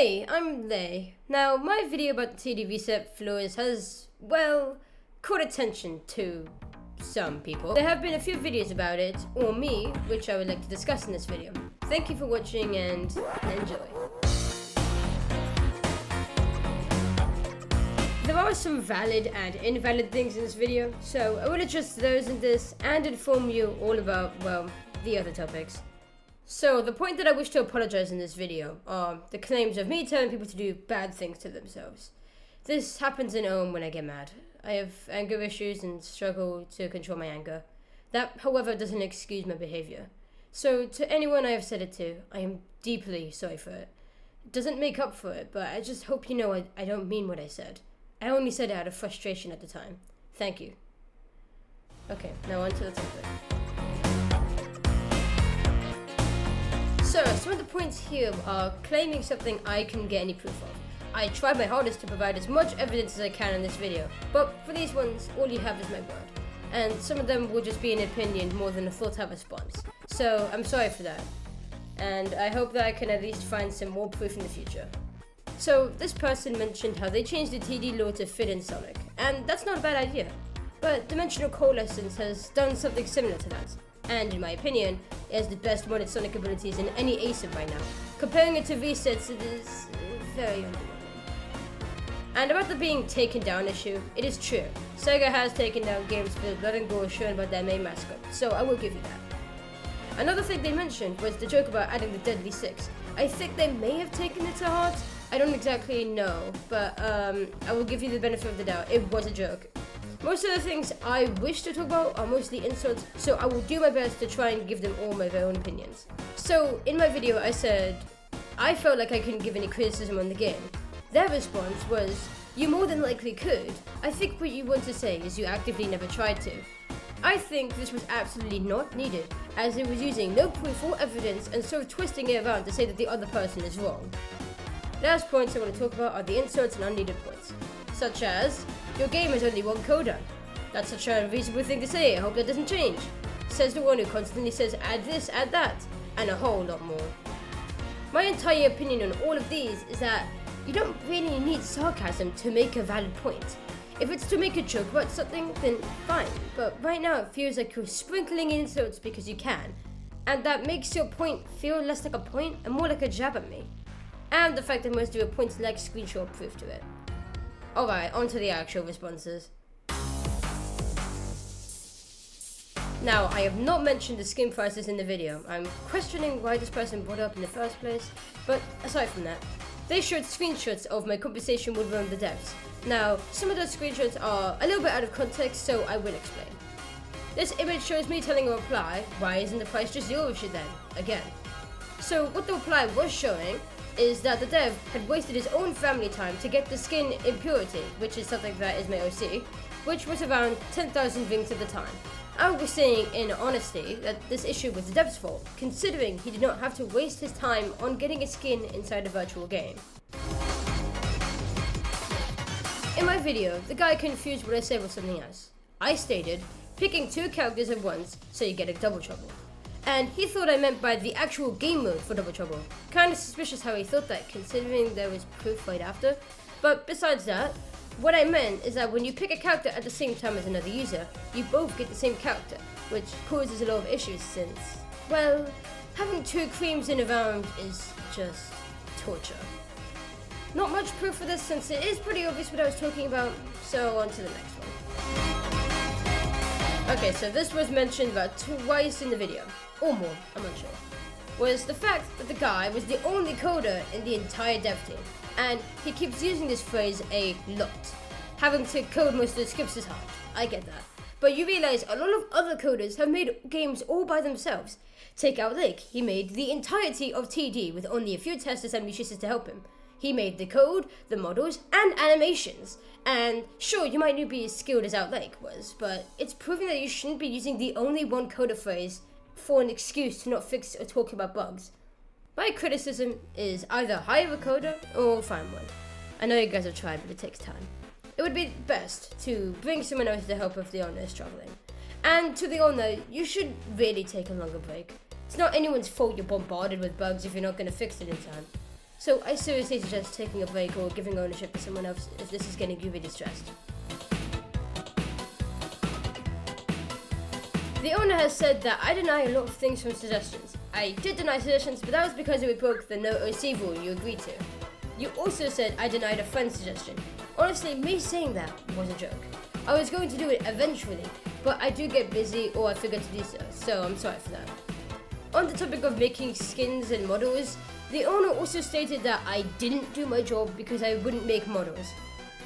Hey, I'm Lay. Now, my video about the TD reset flaws has, well, caught attention to some people. There have been a few videos about it, or me, which I would like to discuss in this video. Thank you for watching and enjoy. There are some valid and invalid things in this video, so I will address those in this and inform you all about, well, the other topics. So, the point that I wish to apologize in this video are the claims of me telling people to do bad things to themselves. This happens in home when I get mad. I have anger issues and struggle to control my anger. That, however, doesn't excuse my behavior. So, to anyone I have said it to, I am deeply sorry for it. It doesn't make up for it, but I just hope you know I don't mean what I said. I only said it out of frustration at the time. Thank you. Okay, now on to the topic. So, some of the points here are claiming something I couldn't get any proof of. I tried my hardest to provide as much evidence as I can in this video, but for these ones, all you have is my word. And some of them will just be an opinion more than a thought-out response. So, I'm sorry for that. And I hope that I can at least find some more proof in the future. So, this person mentioned how they changed the TD law to fit in Sonic, and that's not a bad idea. But Dimensional Coalescence has done something similar to that. And in my opinion, it has the best modded Sonic abilities in any ASIM right now. Comparing it to resets, it is very underwhelming. And about the being taken down issue, it is true. Sega has taken down games with blood and gore shown by their main mascot, so I will give you that. Another thing they mentioned was the joke about adding the Deadly Six. I think they may have taken it to heart. I don't exactly know, but I will give you the benefit of the doubt. It was a joke. Most of the things I wish to talk about are mostly insults, so I will do my best to try and give them all my own opinions. So, in my video I said, I felt like I couldn't give any criticism on the game. Their response was, you more than likely could. I think what you want to say is you actively never tried to. I think this was absolutely not needed, as it was using no proof or evidence and sort of twisting it around to say that the other person is wrong. Last points I want to talk about are the insults and unneeded points, such as, your game has only one coder. That's such a unreasonable thing to say, I hope that doesn't change. Says the one who constantly says add this, add that, and a whole lot more. My entire opinion on all of these is that you don't really need sarcasm to make a valid point. If it's to make a joke about something, then fine, but right now it feels like you're sprinkling in insults because you can, and that makes your point feel less like a point and more like a jab at me. And the fact that most of your points lack screenshot proof to it. Alright, on to the actual responses. Now, I have not mentioned the skin prices in the video. I'm questioning why this person brought it up in the first place, but aside from that, they showed screenshots of my conversation with one of the devs. Now, some of those screenshots are a little bit out of context, so I will explain. This image shows me telling a reply, why isn't the price just your issue then? Again. So, what the reply was showing is that the dev had wasted his own family time to get the skin impurity, which is something that is my OC, which was around 10,000 rings at the time. I was saying in honesty that this issue was the dev's fault, considering he did not have to waste his time on getting a skin inside a virtual game. In my video, the guy confused what I said with something else. I stated, picking two characters at once so you get a double trouble. And he thought I meant by the actual game mode for Double Trouble. Kinda suspicious how he thought that, considering there was proof right after. But besides that, what I meant is that when you pick a character at the same time as another user, you both get the same character, which causes a lot of issues since, well, having two creams in a round is just torture. Not much proof for this since it is pretty obvious what I was talking about, so on to the next one. Okay, so this was mentioned about twice in the video. Or more, I'm unsure, was the fact that the guy was the only coder in the entire dev team, and he keeps using this phrase a lot. Having to code most of the scripts is hard, I get that. But you realize a lot of other coders have made games all by themselves. Take out Lake, he made the entirety of TD with only a few testers and musicians to help him. He made the code, the models, and animations. And sure, you might not be as skilled as Outlake was, but it's proving that you shouldn't be using the only one coder phrase for an excuse to not fix or talk about bugs. My criticism is either hire a coder or find one. I know you guys have tried, but it takes time. It would be best to bring someone else to help if the owner is struggling. And to the owner, you should really take a longer break. It's not anyone's fault you're bombarded with bugs if you're not going to fix it in time. So I seriously suggest taking a break or giving ownership to someone else if this is getting you really stressed. The owner has said that I deny a lot of things from suggestions. I did deny suggestions, but that was because it would broke the no OC rule you agreed to. You also said I denied a friend's suggestion. Honestly, me saying that was a joke. I was going to do it eventually, but I do get busy or I forget to do so I'm sorry for that. On the topic of making skins and models, the owner also stated that I didn't do my job because I wouldn't make models.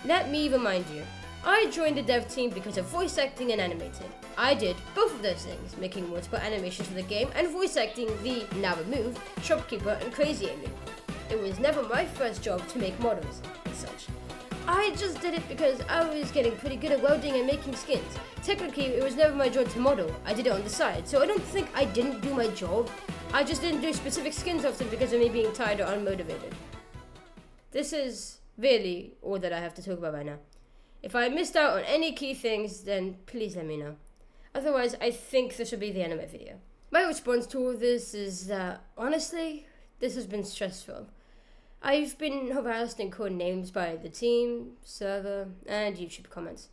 Let me remind you, I joined the dev team because of voice acting and animating. I did both of those things, making multiple animations for the game and voice acting the, now removed, shopkeeper and Crazy Amy. It was never my first job to make models and such. I just did it because I was getting pretty good at welding and making skins. Technically, it was never my job to model. I did it on the side, so I don't think I didn't do my job. I just didn't do specific skins often because of me being tired or unmotivated. This is really all that I have to talk about right now. If I missed out on any key things, then please let me know. Otherwise, I think this will be the end of my video. My response to all this is that, honestly, this has been stressful. I've been harassed and called names by the team, server, and YouTube comments.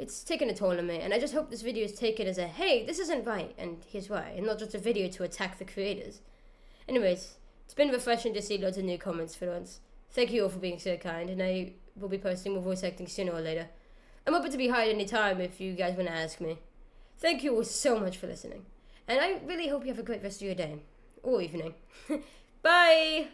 It's taken a toll on me, and I just hope this video is taken as a, hey, this isn't right, and here's why, and not just a video to attack the creators. Anyways, it's been refreshing to see loads of new comments for once. Thank you all for being so kind, and I will be posting more voice acting sooner or later. I'm open to be hired any time if you guys want to ask me. Thank you all so much for listening, and I really hope you have a great rest of your day, or evening. Bye!